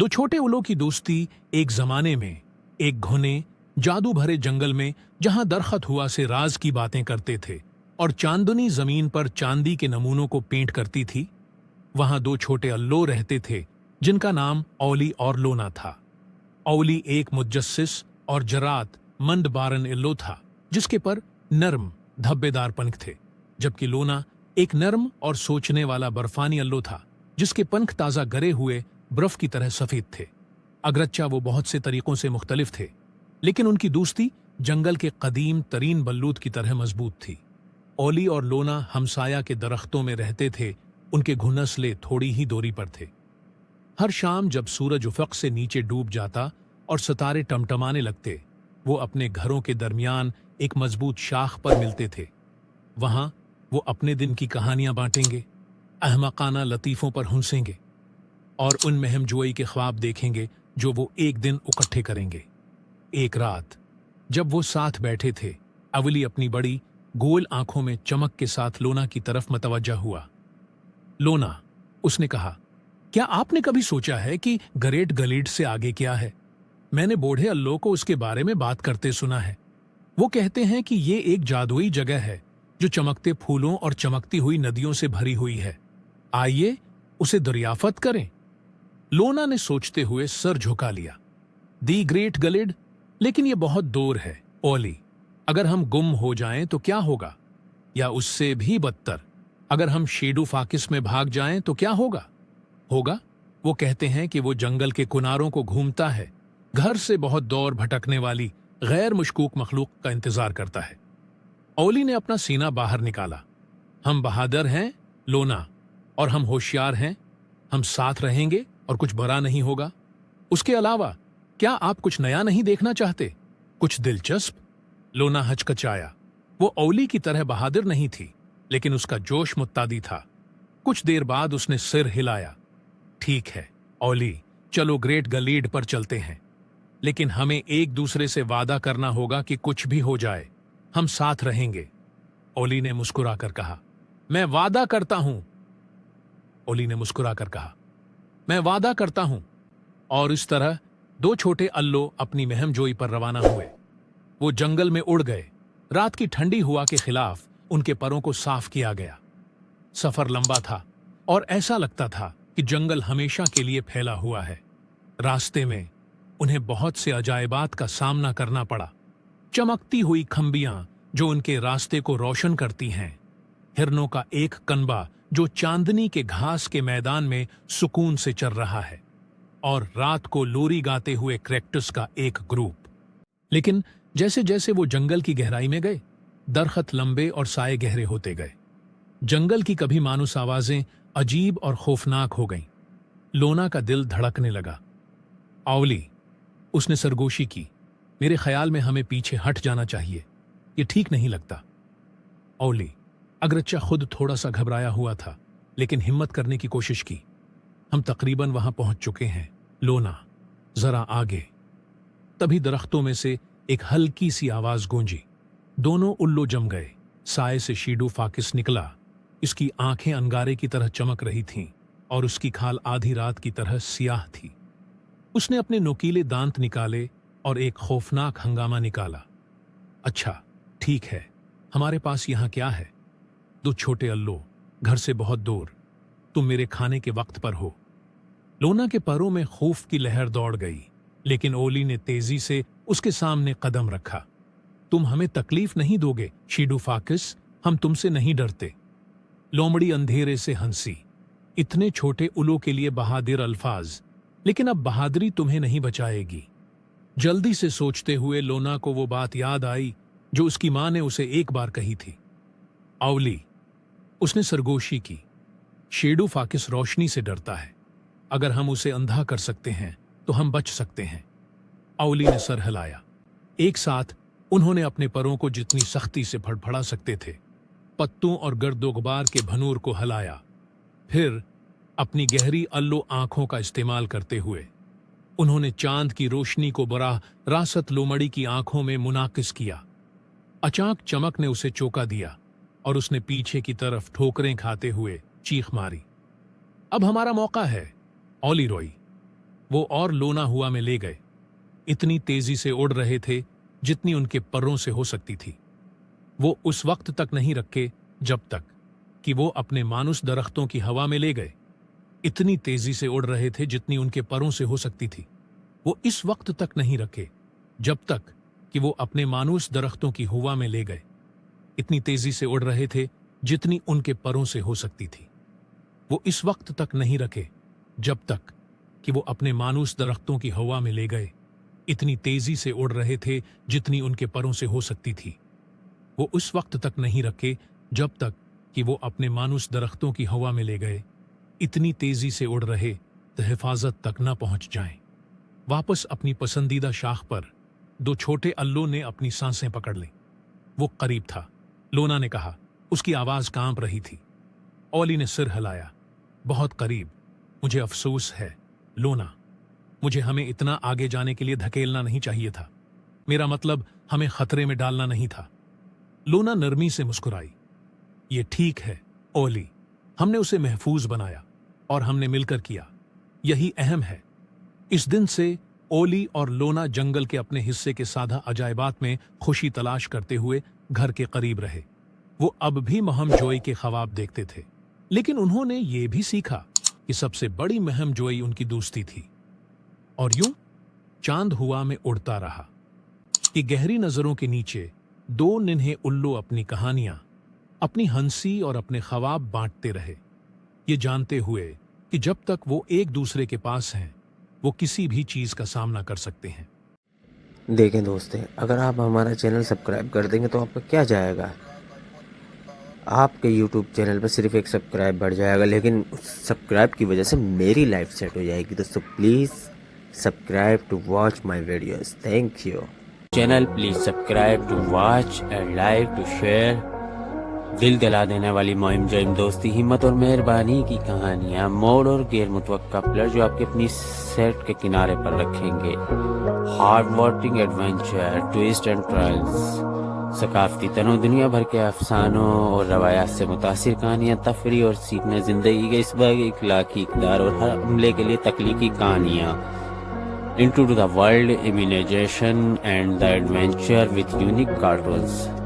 दो छोटे उल्लों की दोस्ती एक जमाने में एक घने जादू भरे जंगल में, जहां दरख्त हुआ से राज की बातें करते थे और चांदनी जमीन पर चांदी के नमूनों को पेंट करती थी, वहां दो छोटे अल्लो रहते थे जिनका नाम औली और लोना था। औली एक मुजस्सिस और जरात मंद बारन इल्लो था जिसके पर नर्म धब्बेदार पंख थे, जबकि लोना एक नर्म और सोचने वाला बर्फानी अल्लो था जिसके पंख ताजा गरे हुए बर्फ की तरह सफेद थे। अगरच्चा वो बहुत से तरीकों से मुख्तलिफ थे, लेकिन उनकी दोस्ती जंगल के कदीम तरीन बल्लूद की तरह मजबूत थी। औली और लोना हमसाया के दरख्तों में रहते थे, उनके घुनसले थोड़ी ही दूरी पर थे। हर शाम जब सूरज उफ़क़ से नीचे डूब जाता और सितारे टमटमाने लगते, वो अपने घरों के दरमियान एक मजबूत शाख पर मिलते थे। वहां वो अपने दिन की कहानियां बांटेंगे, अहमकाना लतीफ़ों पर हंसेंगे और उन महमजोई के ख्वाब देखेंगे जो वो एक दिन इकट्ठे करेंगे। एक रात जब वो साथ बैठे थे, अवली अपनी बड़ी गोल आंखों में चमक के साथ लोना की तरफ मतवज्जा हुआ। लोना, उसने कहा, क्या आपने कभी सोचा है कि ग्रेट गलीड से आगे क्या है? मैंने बूढ़े अल्लो को उसके बारे में बात करते सुना है। वो कहते हैं कि ये एक जादुई जगह है जो चमकते फूलों और चमकती हुई नदियों से भरी हुई है। आइए उसे दरियाफत करें। लोना ने सोचते हुए सर झुका लिया। दी ग्रेट गलिड, लेकिन ये बहुत दूर है। ओली, अगर हम गुम हो जाएं तो क्या होगा? या उससे भी बदतर, अगर हम शेडू फाकिस में भाग जाएं तो क्या होगा? वो कहते हैं कि वो जंगल के किनारों को घूमता है, घर से बहुत दूर भटकने वाली गैर मशकूक मखलूक का इंतजार करता है। ओली ने अपना सीना बाहर निकाला। हम बहादुर हैं लोना, और हम होशियार हैं। हम साथ रहेंगे और कुछ बुरा नहीं होगा। उसके अलावा क्या आप कुछ नया नहीं देखना चाहते, कुछ दिलचस्प? लोना हचकचाया। वो औली की तरह बहादुर नहीं थी, लेकिन उसका जोश मुत्तादी था। कुछ देर बाद उसने सिर हिलाया। ठीक है औली, चलो ग्रेट गलीड पर चलते हैं, लेकिन हमें एक दूसरे से वादा करना होगा कि कुछ भी हो जाए हम साथ रहेंगे। औली ने मुस्कुराकर कहा, मैं वादा करता हूं। औली ने मुस्कुराकर कहा, मैं वादा करता हूं। और इस तरह दो छोटे अल्लो अपनी महमजोई पर रवाना हुए। वो जंगल में उड़ गए। रात की ठंडी हवा के खिलाफ उनके परों को साफ किया गया। सफर लंबा था और ऐसा लगता था कि जंगल हमेशा के लिए फैला हुआ है। रास्ते में उन्हें बहुत से अजायबात का सामना करना पड़ा। चमकती हुई खंबियां जो उनके रास्ते को रोशन करती हैं, हिरनों का एक कनबा जो चांदनी के घास के मैदान में सुकून से चल रहा है, और रात को लोरी गाते हुए क्रैक्टस का एक ग्रुप। लेकिन जैसे जैसे वो जंगल की गहराई में गए, दरख्त लंबे और साए गहरे होते गए। जंगल की कभी मानूस आवाजें अजीब और खौफनाक हो गईं। लोना का दिल धड़कने लगा। औली, उसने सरगोशी की, मेरे ख्याल में हमें पीछे हट जाना चाहिए, ये ठीक नहीं लगता। औली, अगरच्चा खुद थोड़ा सा घबराया हुआ था, लेकिन हिम्मत करने की कोशिश की। हम तकरीबन वहां पहुंच चुके हैं। लोना, जरा आगे। तभी दरख्तों में से एक हल्की सी आवाज गूंजी। दोनों उल्लू जम गए। साए से शीडू फाकिस निकला। इसकी आंखें अंगारे की तरह चमक रही थीं और उसकी खाल आधी रात की तरह सियाह थी। उसने अपने नुकीले दांत निकाले और एक खौफनाक हंगामा निकाला। अच्छा, ठीक है, हमारे पास यहां क्या है? दो छोटे अल्लो, घर से बहुत दूर। तुम मेरे खाने के वक्त पर हो। लोना के पैरों में खौफ की लहर दौड़ गई, लेकिन ओली ने तेजी से उसके सामने कदम रखा। तुम हमें तकलीफ नहीं दोगे शीडू फाकिस, हम तुमसे नहीं डरते। लोमड़ी अंधेरे से हंसी। इतने छोटे उल्लू के लिए बहादुर अल्फाज, लेकिन अब बहादुरी तुम्हें नहीं बचाएगी। जल्दी से सोचते हुए लोना को वो बात याद आई जो उसकी मां ने उसे एक बार कही थी। औली, उसने सरगोशी की, शेडू फाकिस रोशनी से डरता है। अगर हम उसे अंधा कर सकते हैं तो हम बच सकते हैं। औली ने सर हिलाया। एक साथ उन्होंने अपने परों को जितनी सख्ती से फड़फड़ा सकते थे, पत्तों और गर्दो गुबार के भनूर को हिलाया। फिर अपनी गहरी अल्लो आंखों का इस्तेमाल करते हुए उन्होंने चांद की रोशनी को बराह रासत लोमड़ी की आंखों में मुनाकिस किया। अचानक चमक ने उसे चौंका दिया और उसने पीछे की तरफ ठोकरें खाते हुए चीख मारी। अब हमारा मौका है, औली रोई। وہ اور لونا ہوا میں لے گئے، اتنی تیزی سے اڑ رہے تھے جتنی ان کے پروں سے ہو سکتی تھی۔ وہ اس وقت تک نہیں رکے جب تک کہ وہ اپنے مانوس درختوں کی ہوا میں لے گئے، اتنی تیزی سے اڑ رہے تھے جتنی ان کے پروں سے ہو سکتی تھی۔ وہ اس وقت تک نہیں رکے جب تک کہ وہ اپنے مانوس درختوں کی ہوا میں لے گئے، اتنی تیزی سے اڑ رہے تھے جتنی ان کے پروں سے ہو سکتی تھی۔ وہ اس وقت تک نہیں رکے جب تک کہ وہ اپنے مانوس درختوں کی ہوا میں لے گئے، اتنی تیزی سے اڑ رہے تھے جتنی ان کے پروں سے ہو سکتی تھی۔ وہ اس وقت تک نہیں رکے جب تک کہ وہ اپنے مانوس درختوں کی ہوا میں لے گئے، اتنی تیزی سے اڑ رہے تو حفاظت تک نہ پہنچ جائیں۔ واپس اپنی پسندیدہ شاخ پر دو چھوٹے الوں نے اپنی سانسیں پکڑ لیں۔ وہ قریب تھا، لونا نے کہا، اس کی آواز کانپ رہی تھی۔ اولی نے سر ہلایا، بہت قریب، مجھے افسوس ہے لونا، مجھے ہمیں اتنا آگے جانے کے لیے دھکیلنا نہیں چاہیے تھا، میرا مطلب ہمیں خطرے میں ڈالنا نہیں تھا۔ لونا نرمی سے مسکرائی، یہ ٹھیک ہے اولی، ہم نے اسے محفوظ بنایا اور ہم نے مل کر کیا، یہی اہم ہے۔ اس دن سے اولی اور لونا جنگل کے اپنے حصے کے سادہ عجائبات میں خوشی تلاش کرتے ہوئے گھر کے قریب رہے۔ وہ اب بھی مہم جوئی کے خواب دیکھتے تھے، لیکن انہوں نے یہ بھی سیکھا کہ سب سے بڑی مہم جوئی ان کی دوستی تھی۔ اور یوں چاند ہوا میں اڑتا رہا کہ گہری نظروں کے نیچے دو ننھے الو اپنی کہانیاں، اپنی ہنسی اور اپنے خواب بانٹتے رہے، یہ جانتے ہوئے کہ جب تک وہ ایک دوسرے کے پاس ہیں وہ کسی بھی چیز کا سامنا کر سکتے ہیں۔ دیکھیں دوستیں، اگر آپ ہمارا چینل سبسکرائب کر دیں گے تو آپ کا کیا جائے گا؟ آپ کے یوٹیوب چینل پہ صرف ایک سبسکرائب بڑھ جائے گا، لیکن اس سبسکرائب کی وجہ سے میری لائف سیٹ ہو جائے گی۔ تو please subscribe to watch my videos, thank you. Channel please subscribe to watch and like to share. دل دلا دینے والی مہم جوئی دوستی، ہمت اور مہربانی کی کہانیاں، موڑ اور غیر متوقع پلر جو آپ کے اپنی سیٹ کے کنارے پر رکھیں گے، ہارڈ وارٹنگ ایڈونچر، ٹویسٹ اینڈ ٹرائلز، ثقافتی تنوع، دنیا بھر کے افسانوں اور روایات سے متاثر کہانیاں، تفریح اور سیکھنے، زندگی کے اس باغ اخلاقی اقدار اور ہر عملے کے لیے تخلیقی کہانیاں، into the world, imagination and the adventure with unique cartoons.